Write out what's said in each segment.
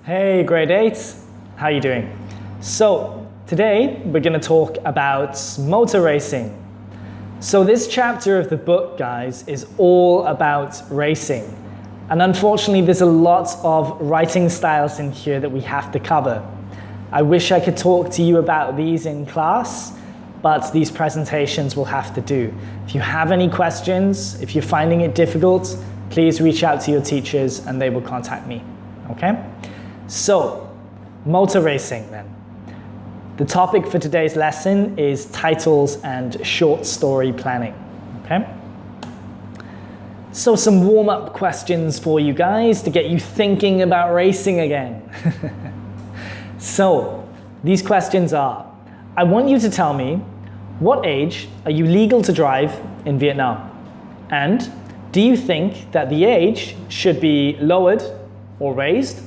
Hey, grade 8, how you doing? So, today we're going to talk about motor racing. So this chapter of the book, guys, is all about racing. And unfortunately, there's a lot of writing styles in here that we have to cover. I wish I could talk to you about these in class, but these presentations will have to do. If you have any questions, if you're finding it difficult, please reach out to your teachers and they will contact me, okay? So, motor racing then. The topic for today's lesson is titles and short story planning, okay? So some warm-up questions for you guys to get you thinking about racing again. So, these questions are, I want you to tell me, what age are you legal to drive in Vietnam? And do you think that the age should be lowered or raised?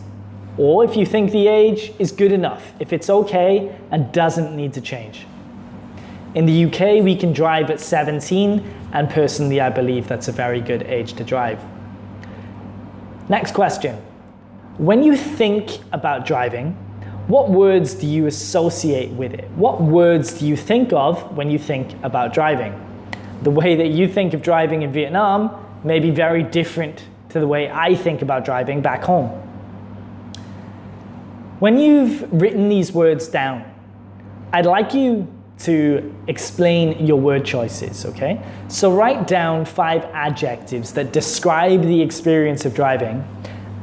Or if you think the age is good enough, if it's okay and doesn't need to change. In the UK, we can drive at 17, and personally, I believe that's a very good age to drive. Next question. When you think about driving, what words do you associate with it? What words do you think of when you think about driving? The way that you think of driving in Vietnam may be very different to the way I think about driving back home. When you've written these words down, I'd like you to explain your word choices, okay? So write down 5 adjectives that describe the experience of driving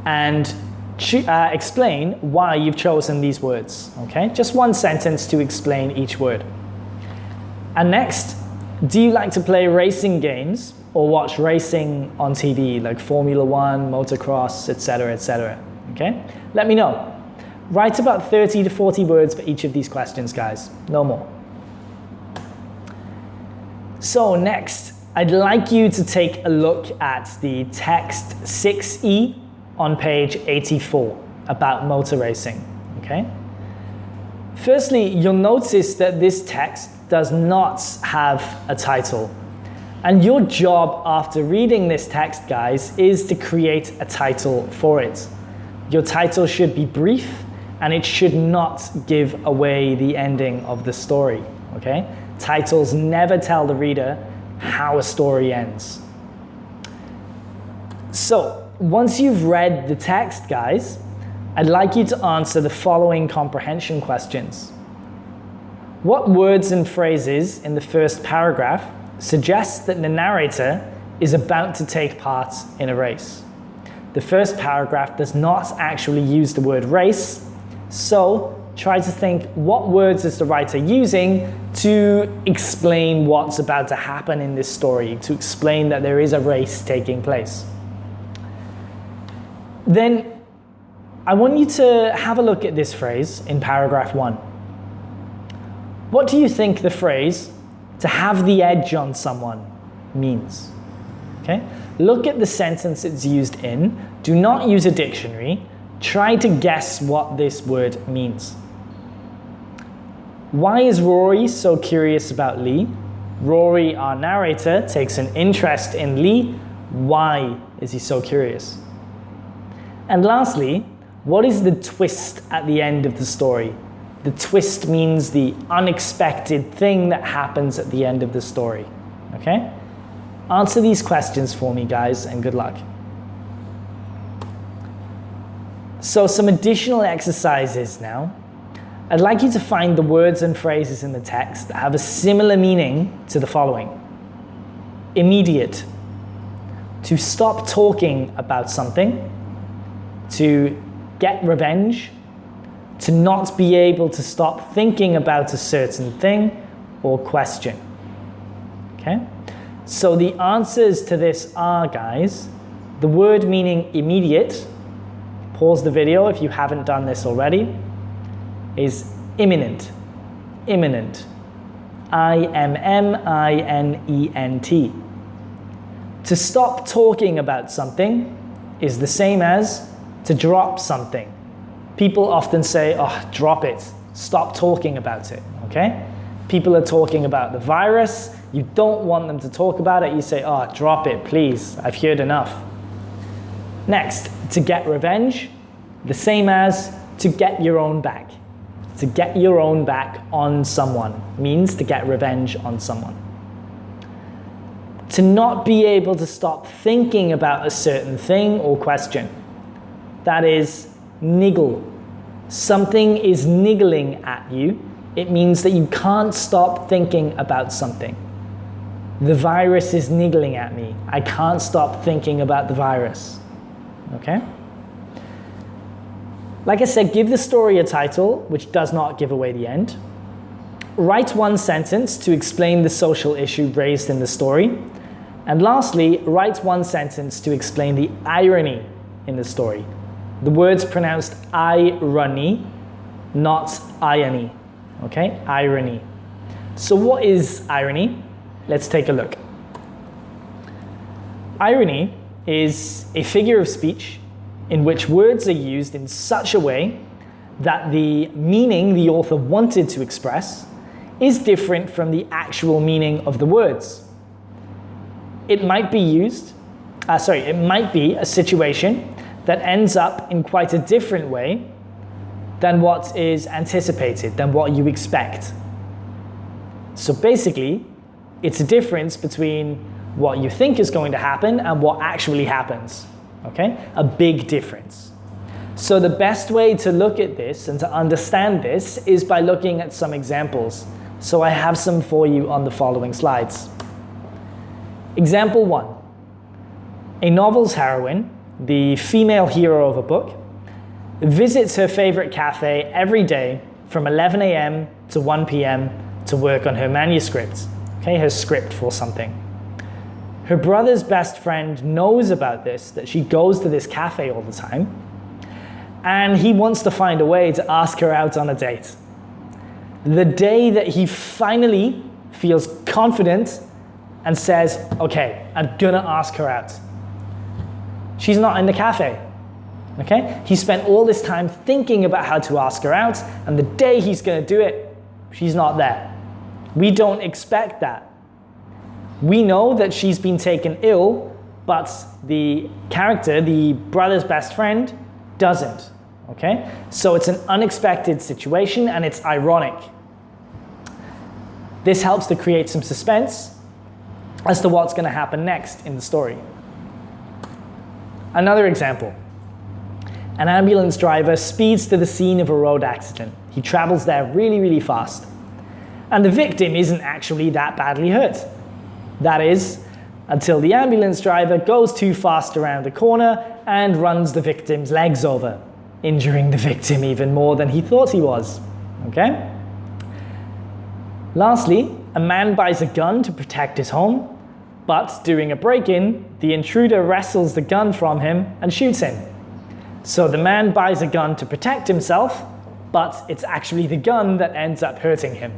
and explain why you've chosen these words, okay? Just one sentence to explain each word. And next, do you like to play racing games or watch racing on TV, like Formula 1, motocross, etc., okay? Let me know. Write about 30 to 40 words for each of these questions, guys. No more. So next, I'd like you to take a look at the text 6E on page 84 about motor racing, okay? Firstly, you'll notice that this text does not have a title. And your job after reading this text, guys, is to create a title for it. Your title should be brief, and it should not give away the ending of the story, okay? Titles never tell the reader how a story ends. So, once you've read the text, guys, I'd like you to answer the following comprehension questions. What words and phrases in the first paragraph suggest that the narrator is about to take part in a race? The first paragraph does not actually use the word race, so try to think, what words is the writer using to explain what's about to happen in this story, to explain that there is a race taking place. Then I want you to have a look at this phrase in paragraph 1. What do you think the phrase, to have the edge on someone, means? Okay? Look at the sentence it's used in. Do not use a dictionary. Try to guess what this word means. Why is Rory so curious about Lee? Rory, our narrator, takes an interest in Lee. Why is he so curious? And lastly, what is the twist at the end of the story? The twist means the unexpected thing that happens at the end of the story. Okay? Answer these questions for me, guys, and good luck. So some additional exercises now. I'd like you to find the words and phrases in the text that have a similar meaning to the following. Immediate. To stop talking about something. To get revenge. To not be able to stop thinking about a certain thing or question. Okay? So the answers to this are, guys, the word meaning immediate, pause the video if you haven't done this already, is imminent. Imminent. I-M-M-I-N-E-N-T. To stop talking about something is the same as to drop something. People often say, oh, drop it. Stop talking about it, okay? People are talking about the virus. You don't want them to talk about it. You say, oh, drop it, please. I've heard enough. Next, to get revenge. The same as to get your own back. To get your own back on someone means to get revenge on someone. To not be able to stop thinking about a certain thing or question. That is niggle. Something is niggling at you. It means that you can't stop thinking about something. The virus is niggling at me. I can't stop thinking about the virus. Okay? Like I said, give the story a title which does not give away the end. Write one sentence to explain the social issue raised in the story. And lastly, write one sentence to explain the irony in the story. The word's pronounced irony, not irony. Okay? Irony. So what is irony? Let's take a look. Irony is a figure of speech in which words are used in such a way that the meaning the author wanted to express is different from the actual meaning of the words. It might be it might be a situation that ends up in quite a different way than what is anticipated, than what you expect. So basically, it's a difference between what you think is going to happen and what actually happens. Okay? A big difference. So the best way to look at this and to understand this is by looking at some examples. So I have some for you on the following slides. Example 1. A novel's heroine, the female hero of a book, visits her favorite cafe every day from 11 a.m. to 1 p.m. to work on her manuscript, okay, her script for something. Her brother's best friend knows about this, that she goes to this cafe all the time, and he wants to find a way to ask her out on a date. The day that he finally feels confident and says, okay, I'm gonna ask her out, she's not in the cafe. Okay? He spent all this time thinking about how to ask her out, and the day he's gonna do it, she's not there. We don't expect that. We know that she's been taken ill, but the character, the brother's best friend, doesn't. Okay? So it's an unexpected situation and it's ironic. This helps to create some suspense as to what's going to happen next in the story. Another example. An ambulance driver speeds to the scene of a road accident. He travels there really, really fast. And the victim isn't actually that badly hurt. That is, until the ambulance driver goes too fast around the corner and runs the victim's legs over, injuring the victim even more than he thought he was. Okay? Lastly, a man buys a gun to protect his home, but during a break-in, the intruder wrestles the gun from him and shoots him. So the man buys a gun to protect himself, but it's actually the gun that ends up hurting him.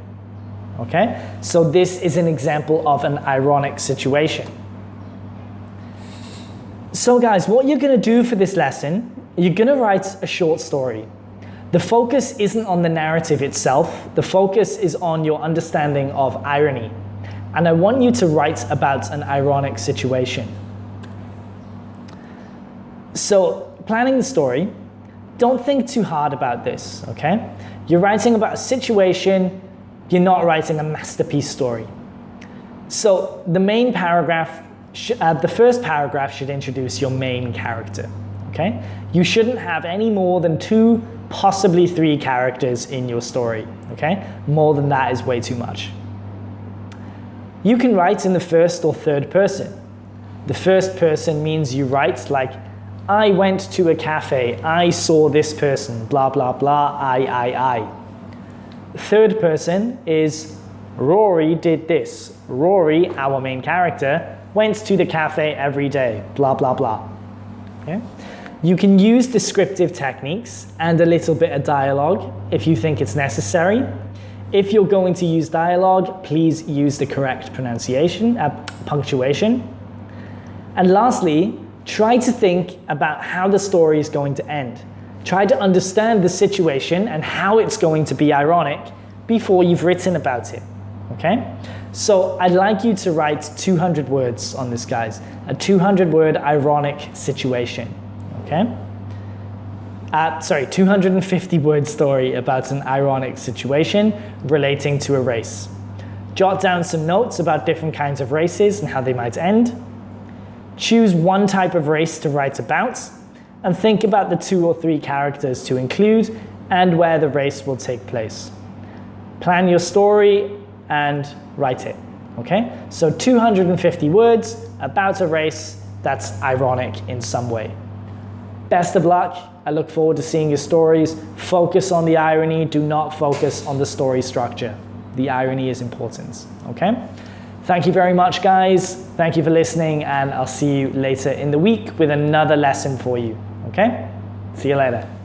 Okay? So this is an example of an ironic situation. So guys, what you're going to do for this lesson, you're going to write a short story. The focus isn't on the narrative itself. The focus is on your understanding of irony. And I want you to write about an ironic situation. So planning the story, don't think too hard about this, okay? You're writing about a situation. You're not writing a masterpiece story. So the main paragraph, the first paragraph should introduce your main character, okay? You shouldn't have any more than 2, possibly 3 characters in your story, okay? More than that is way too much. You can write in the first or third person. The first person means you write like, I went to a cafe, I saw this person, blah, blah, blah, I. Third person is Rory did this. Rory, our main character, went to the cafe every day, blah, blah, blah. Okay? You can use descriptive techniques and a little bit of dialogue if you think it's necessary. If you're going to use dialogue, please use the correct punctuation. And lastly, try to think about how the story is going to end. Try to understand the situation and how it's going to be ironic before you've written about it, okay? So I'd like you to write 200 words on this, guys. A 200-word ironic situation, okay? 250 word story about an ironic situation relating to a race. Jot down some notes about different kinds of races and how they might end. Choose one type of race to write about, and think about the 2 or 3 characters to include and where the race will take place. Plan your story and write it, okay? So 250 words about a race that's ironic in some way. Best of luck. I look forward to seeing your stories. Focus on the irony. Do not focus on the story structure. The irony is important, okay? Thank you very much, guys. Thank you for listening, and I'll see you later in the week with another lesson for you, okay? See you later.